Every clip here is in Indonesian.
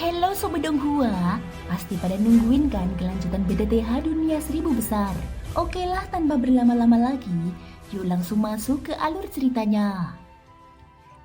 Hello Sobat Donghua, pasti pada nungguin kan kelanjutan BTTH Dunia Seribu Besar. Oke lah, tanpa berlama-lama lagi, yuk langsung masuk ke alur ceritanya.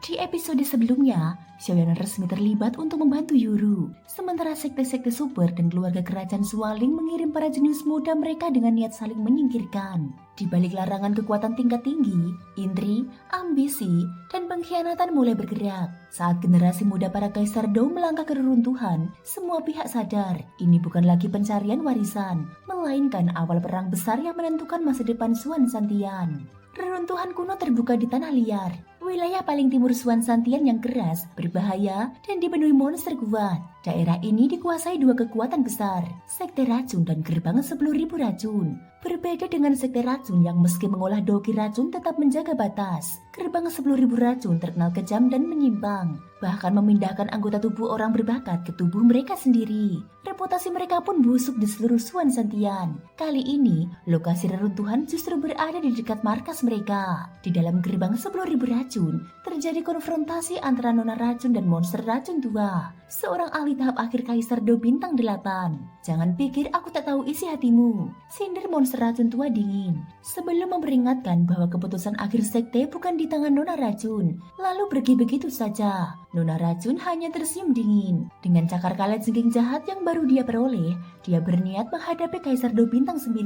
Di episode sebelumnya, Xiaoyan resmi terlibat untuk membantu Yuru. Sementara sekte-sekte super dan keluarga kerajaan Sualing mengirim para jenius muda mereka dengan niat saling menyingkirkan. Di balik larangan kekuatan tingkat tinggi, intri, ambisi, dan pengkhianatan mulai bergerak. Saat generasi muda para Kaisar Dou melangkah ke reruntuhan, semua pihak sadar ini bukan lagi pencarian warisan, melainkan awal perang besar yang menentukan masa depan Suan Santian. Reruntuhan kuno terbuka di tanah liar, wilayah paling timur Suan Santian yang keras, berbahaya, dan dipenuhi monster kuat. Daerah ini dikuasai dua kekuatan besar, Sekte Racun dan Gerbang 10.000 Racun. Berbeda dengan Sekte Racun yang meski mengolah doki racun tetap menjaga batas, Gerbang 10.000 Racun terkenal kejam dan menyimpang, bahkan memindahkan anggota tubuh orang berbakat ke tubuh mereka sendiri. Reputasi mereka pun busuk di seluruh Suan Santian. Kali ini, lokasi reruntuhan justru berada di dekat markas mereka. Di dalam Gerbang 10.000 Racun, terjadi konfrontasi antara Nona Racun dan monster racun tua, seorang ahli tahap akhir Kaisar Dou Bintang 8. Jangan pikir aku tak tahu isi hatimu, sindir monster racun tua dingin. Sebelum memperingatkan bahwa keputusan akhir sekte bukan di tangan Nona Racun, lalu pergi begitu saja. Nona Racun hanya tersenyum dingin. Dengan cakar kalet jengking jahat yang baru dia peroleh, dia berniat menghadapi Kaisar Dou Bintang 9.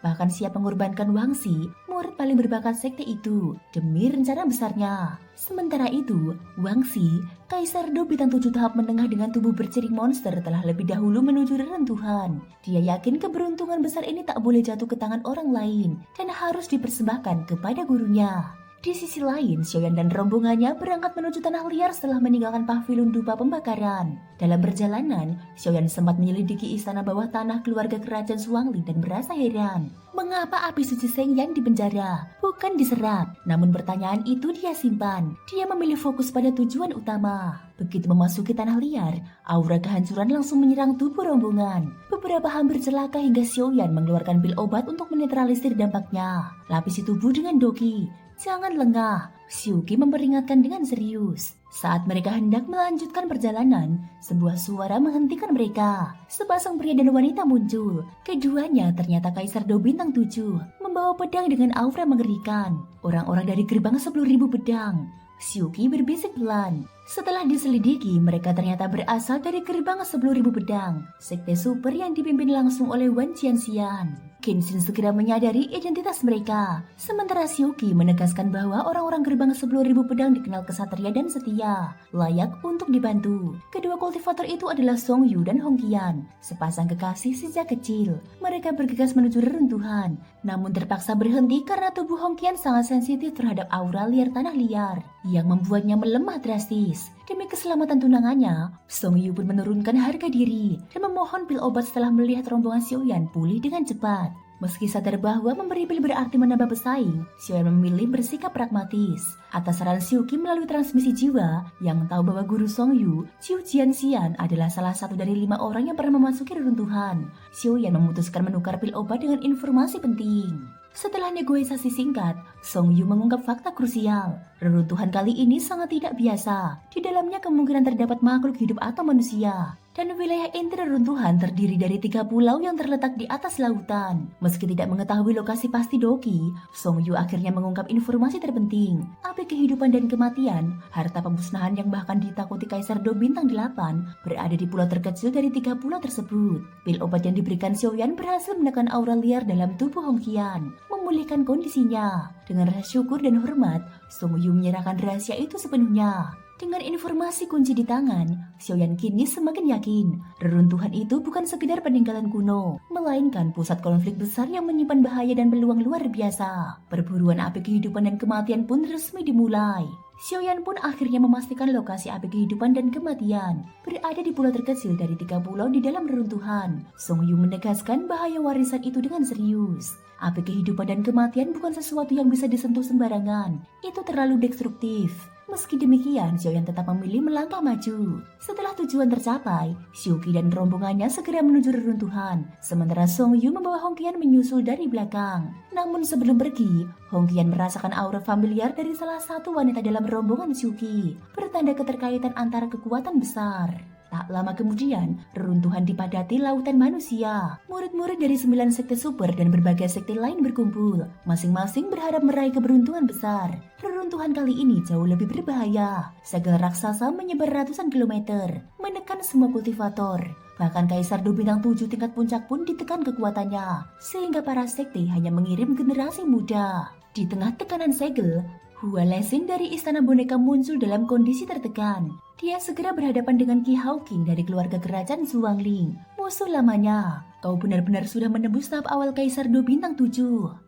Bahkan siap mengorbankan Wangxi, murid paling berbakat sekte itu, demi rencana besarnya. Sementara itu, Wangxi, Kaisar Dou Bintang 7 tahap menengah dengan tubuh bercering monster telah lebih dahulu menuju reruntuhan. Dia yakin keberuntungan besar ini tak boleh jatuh ke tangan orang lain dan harus dipersembahkan kepada gurunya. Di sisi lain, Xiaoyan dan rombongannya berangkat menuju tanah liar setelah meninggalkan pavilion dupa pembakaran. Dalam perjalanan, Xiaoyan sempat menyelidiki istana bawah tanah keluarga kerajaan Suangli dan merasa heran. Mengapa api suci Shengyan dipenjara, bukan diserap? Namun pertanyaan itu dia simpan. Dia memilih fokus pada tujuan utama. Begitu memasuki tanah liar, aura kehancuran langsung menyerang tubuh rombongan. Beberapa hampir celaka hingga Xiaoyan mengeluarkan pil obat untuk menetralisir dampaknya. Lapisi tubuh dengan doki. Jangan lengah, Xiuqi memperingatkan dengan serius. Saat mereka hendak melanjutkan perjalanan, sebuah suara menghentikan mereka. Sepasang pria dan wanita muncul. Keduanya ternyata Kaisar Dou Bintang 7, membawa pedang dengan aura mengerikan. Orang-orang dari Gerbang 10.000 Pedang. Xiuqi berbisik pelan. Setelah diselidiki, mereka ternyata berasal dari Gerbang 10.000 Pedang, sekte super yang dipimpin langsung oleh Wan Qianxian. Kenshin segera menyadari identitas mereka, sementara Xiuqi menegaskan bahwa orang-orang Gerbang 10.000 Pedang dikenal kesatria dan setia, layak untuk dibantu. Kedua kultivator itu adalah Song Yu dan Hong Qian, sepasang kekasih sejak kecil. Mereka bergegas menuju reruntuhan, namun terpaksa berhenti karena tubuh Hong Qian sangat sensitif terhadap aura liar tanah liar, yang membuatnya melemah drastis. Demi keselamatan tunangannya, Song Yu pun menurunkan harga diri dan memohon pil obat setelah melihat rombongan Xiaoyan pulih dengan cepat. Meski sadar bahwa memberi pil berarti menambah pesaing, Xiaoyan memilih bersikap pragmatis. Atas saran Xiuqi melalui transmisi jiwa, yang tahu bahwa guru Song Yu, Qiu Jianxian, adalah salah satu dari 5 orang yang pernah memasuki reruntuhan. Xiaoyan memutuskan menukar pil obat dengan informasi penting. Setelah negosiasi singkat, Song Yu mengungkap fakta krusial. Reruntuhan kali ini sangat tidak biasa. Di dalamnya kemungkinan terdapat makhluk hidup atau manusia. Dan wilayah inti reruntuhan terdiri dari 3 pulau yang terletak di atas lautan. Meski tidak mengetahui lokasi pasti Doki, Song Yu akhirnya mengungkap informasi terpenting. Api kehidupan dan kematian, harta pemusnahan yang bahkan ditakuti Kaisar Dou Bintang 8, berada di pulau terkecil dari 3 pulau tersebut. Pil obat yang diberikan Xiaoyan berhasil menekan aura liar dalam tubuh Hong Qian, memulihkan kondisinya. Dengan rasa syukur dan hormat, Song Yu menyerahkan rahasia itu sepenuhnya. Dengan informasi kunci di tangan, Xiaoyan kini semakin yakin reruntuhan itu bukan sekedar peninggalan kuno, melainkan pusat konflik besar yang menyimpan bahaya dan peluang luar biasa. Perburuan api kehidupan dan kematian pun resmi dimulai. Xiaoyan pun akhirnya memastikan lokasi api kehidupan dan kematian berada di pulau terkecil dari 3 pulau di dalam reruntuhan. Song Yu menegaskan bahaya warisan itu dengan serius. Api kehidupan dan kematian bukan sesuatu yang bisa disentuh sembarangan. Itu terlalu destruktif. Meski demikian, Xiaoyan tetap memilih melangkah maju. Setelah tujuan tercapai, Xiuqi dan rombongannya segera menuju reruntuhan, sementara Song Yu membawa Hong Qian menyusul dari belakang. Namun sebelum pergi, Hong Qian merasakan aura familiar dari salah satu wanita dalam rombongan Xiuqi, pertanda keterkaitan antara kekuatan besar. Tak lama kemudian, reruntuhan dipadati lautan manusia. Murid-murid dari 9 sekte super dan berbagai sekte lain berkumpul, masing-masing berharap meraih keberuntungan besar. Reruntuhan kali ini jauh lebih berbahaya. Segel raksasa menyebar ratusan kilometer, menekan semua kultivator. Bahkan Kaisar Do Bintang 7 tingkat puncak pun ditekan kekuatannya, sehingga para sekte hanya mengirim generasi muda. Di tengah tekanan segel, Hua Lexing dari Istana Boneka muncul dalam kondisi tertekan. Dia segera berhadapan dengan Qi Haoqing dari keluarga kerajaan Zhuangling, musuh lamanya. Kau benar-benar sudah menembus tahap awal Kaisar Do Bintang 7.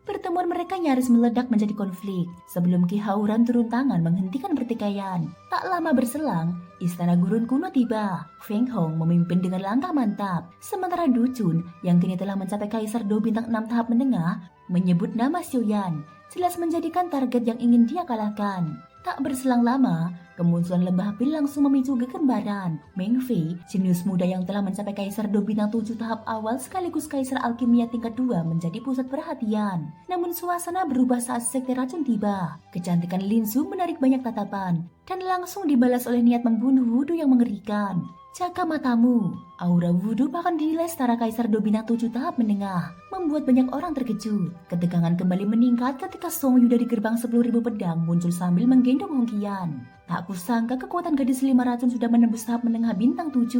Pertemuan mereka nyaris meledak menjadi konflik sebelum Qi Haoran turun tangan menghentikan pertikaian. Tak lama berselang, Istana Gurun kuno tiba. Feng Hong memimpin dengan langkah mantap, sementara Du Chun yang kini telah mencapai Kaisar Do Bintang 6 tahap menengah menyebut nama Xiaoyan, jelas menjadikan target yang ingin dia kalahkan. Tak berselang lama, kemunculan lembah pil langsung memicu kegembaran. Meng Fei, jenius muda yang telah mencapai Kaisar Do Bintang 7 tahap awal sekaligus Kaisar Alkimia tingkat 2 menjadi pusat perhatian. Namun suasana berubah saat sekte racun tiba. Kecantikan Lin Su menarik banyak tatapan dan langsung dibalas oleh niat membunuh wudhu yang mengerikan. Jaga matamu, aura wudhu bahkan dinilai setara Kaisar Do Bintang 7 tahap menengah, membuat banyak orang terkejut. Ketegangan kembali meningkat ketika Song Yu dari gerbang 10.000 pedang muncul sambil menggendong Hong Qian. Tak kusangka kekuatan gadis 5 racun sudah menembus tahap menengah bintang 7.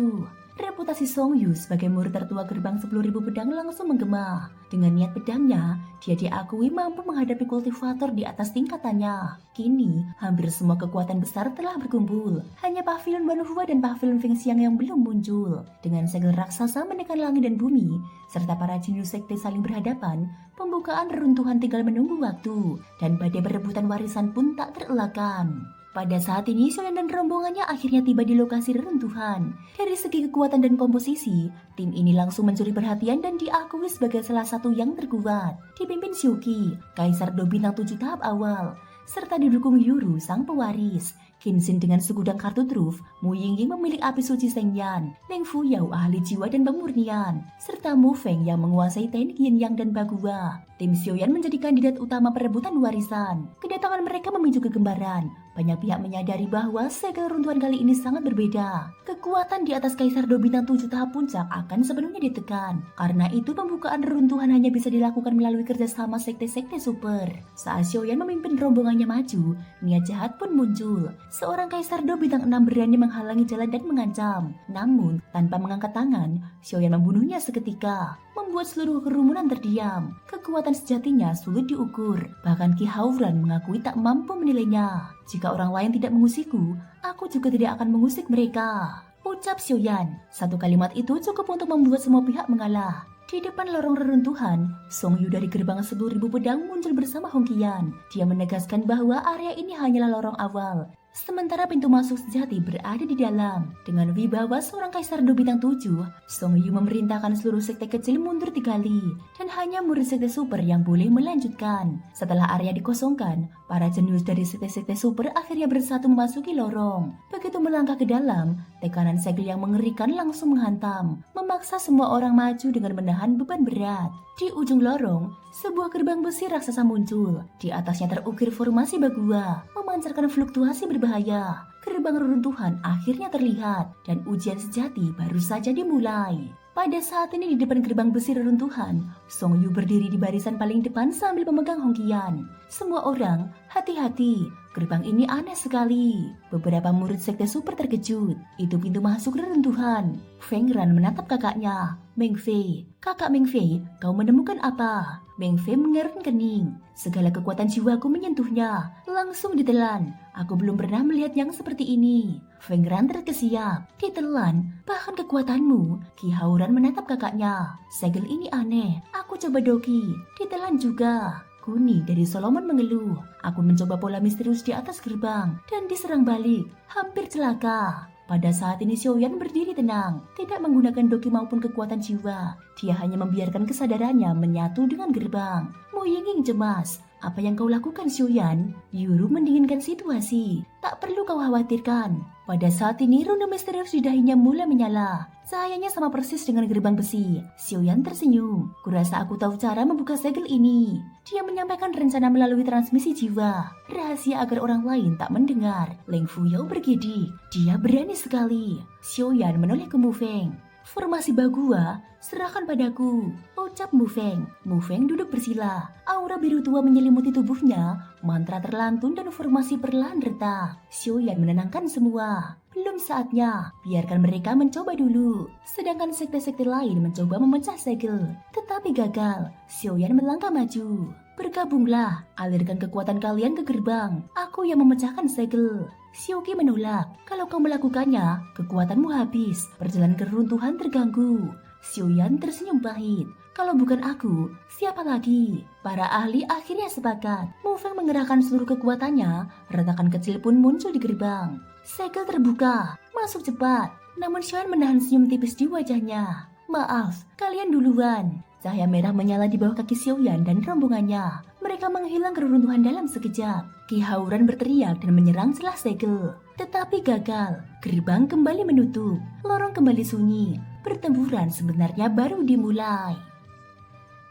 Reputasi Song Yu sebagai murid tertua gerbang 10.000 pedang langsung menggema. Dengan niat pedangnya, dia diakui mampu menghadapi kultivator di atas tingkatannya. Kini, hampir semua kekuatan besar telah berkumpul. Hanya pavilion Banhua dan pavilion Feng Xiang yang belum muncul. Dengan segel raksasa menekan langit dan bumi, serta para jenius sekte saling berhadapan, pembukaan reruntuhan tinggal menunggu waktu, dan badai perebutan warisan pun tak terelakkan. Pada saat ini, Xiaoyan dan rombongannya akhirnya tiba di lokasi reruntuhan. Dari segi kekuatan dan komposisi, tim ini langsung mencuri perhatian dan diakui sebagai salah satu yang terkuat. Dipimpin Xiu Qi, Kaisar Do Bintang 7 tahap awal, serta didukung Yuru, sang pewaris. Qin Xin dengan segudang kartu truf, Mu Yingying pemilik api suci Shengyan, Leng Fuyao ahli jiwa dan pemurnian, serta Mu Feng yang menguasai teknik Yin Yang dan Bagua. Tim Xiaoyan menjadi kandidat utama perebutan warisan. Kedatangan mereka memicu kegembaran. Banyak pihak menyadari bahwa segel runtuhan kali ini sangat berbeda. Kekuatan di atas Kaisar Do Bintang 7 tahap puncak akan sepenuhnya ditekan. Karena itu pembukaan reruntuhan hanya bisa dilakukan melalui kerjasama sekte-sekte super. Saat Xiaoyan memimpin rombongannya maju, niat jahat pun muncul. Seorang Kaisar Do Bintang 6 berani menghalangi jalan dan mengancam. Namun, tanpa mengangkat tangan, Xiaoyan membunuhnya seketika, membuat seluruh kerumunan terdiam. Kekuatan sejatinya sulit diukur. Bahkan Qi Haoran mengakui tak mampu menilainya. Jika orang lain tidak mengusikku, aku juga tidak akan mengusik mereka, ucap Xiaoyan. Satu kalimat itu cukup untuk membuat semua pihak mengalah. Di depan lorong reruntuhan, Song Yu dari gerbang 10.000 pedang muncul bersama Hong Qian. Dia menegaskan bahwa area ini hanyalah lorong awal, sementara pintu masuk sejati berada di dalam. Dengan wibawa seorang Kaisar Do Bintang 7, Song Yu memerintahkan seluruh sekte kecil mundur 3 kali, dan hanya murid sekte super yang boleh melanjutkan. Setelah area dikosongkan, para jenius dari sekte-sekte super akhirnya bersatu memasuki lorong. Begitu melangkah ke dalam, tekanan segel yang mengerikan langsung menghantam, memaksa semua orang maju dengan menahan beban berat. Di ujung lorong, sebuah gerbang besi raksasa muncul. Di atasnya terukir formasi Bagua, memancarkan fluktuasi berbahaya. Gerbang reruntuhan akhirnya terlihat, dan ujian sejati baru saja dimulai. Pada saat ini di depan gerbang besi reruntuhan, Song Yu berdiri di barisan paling depan sambil memegang Hong Qian. Semua orang, hati-hati, gerbang ini aneh sekali. Beberapa murid sekte super terkejut. Itu pintu masuk reruntuhan. Feng Ran menatap kakaknya, Meng Fei. Kakak Meng Fei, kau menemukan apa? Meng Fei mengerut kening. Segala kekuatan jiwaku menyentuhnya, langsung ditelan. Aku belum pernah melihat yang seperti ini. Feng Ran terkesiap. Ditelan, bahkan kekuatanmu. Qi Haoran menatap kakaknya. Segel ini aneh, aku coba doki. Ditelan juga. Kuni dari Solomon mengeluh. Aku mencoba pola misterius di atas gerbang dan diserang balik. Hampir celaka. Pada saat ini Xiaoyan berdiri tenang, tidak menggunakan doki maupun kekuatan jiwa. Dia hanya membiarkan kesadarannya menyatu dengan gerbang. Mu Yingying cemas. Apa yang kau lakukan, Xiuyan? Yuru mendinginkan situasi. Tak perlu kau khawatirkan. Pada saat ini rune misterius di dahinya mulai menyala. Cahayanya sama persis dengan gerbang besi. Xiuyan tersenyum. Kurasa aku tahu cara membuka segel ini. Dia menyampaikan rencana melalui transmisi jiwa. Rahasia agar orang lain tak mendengar. Leng Fuyao bergidik. Dia berani sekali. Xiuyan menoleh ke Mu Feng. Formasi Bagua, serahkan padaku, ucap Mu Feng. Mu Feng duduk bersila. Aura biru tua menyelimuti tubuhnya. Mantra terlantun dan formasi perlahan retak. Xiuyan menenangkan semua. Belum saatnya, biarkan mereka mencoba dulu. Sedangkan sekte-sekte lain mencoba memecah segel. Tetapi gagal. Xiuyan melangkah maju. Bergabunglah, alirkan kekuatan kalian ke gerbang. Aku yang memecahkan segel. Xiuqi menolak. Kalau kau melakukannya, kekuatanmu habis. Perjalanan keruntuhan terganggu. Xiuyan tersenyum pahit. Kalau bukan aku, siapa lagi? Para ahli akhirnya sepakat. Mu Feng mengerahkan seluruh kekuatannya. Retakan kecil pun muncul di gerbang. Segel terbuka. Masuk cepat. Namun Xiuyan menahan senyum tipis di wajahnya. Maaf, kalian duluan. Cahaya merah menyala di bawah kaki Xiuyan dan rombongannya. Mereka menghilang keruntuhan dalam sekejap. Ki Hauran berteriak dan menyerang celah segel. Tetapi gagal. Gerbang kembali menutup. Lorong kembali sunyi. Pertempuran sebenarnya baru dimulai.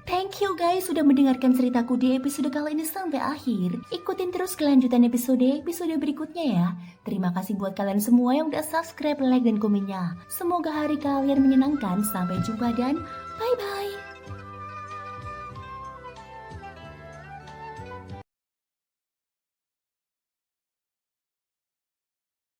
Thank you guys sudah mendengarkan ceritaku di episode kali ini sampai akhir. Ikutin terus kelanjutan episode berikutnya ya. Terima kasih buat kalian semua yang udah subscribe, like, dan komennya. Semoga hari kalian menyenangkan. Sampai jumpa dan bye-bye.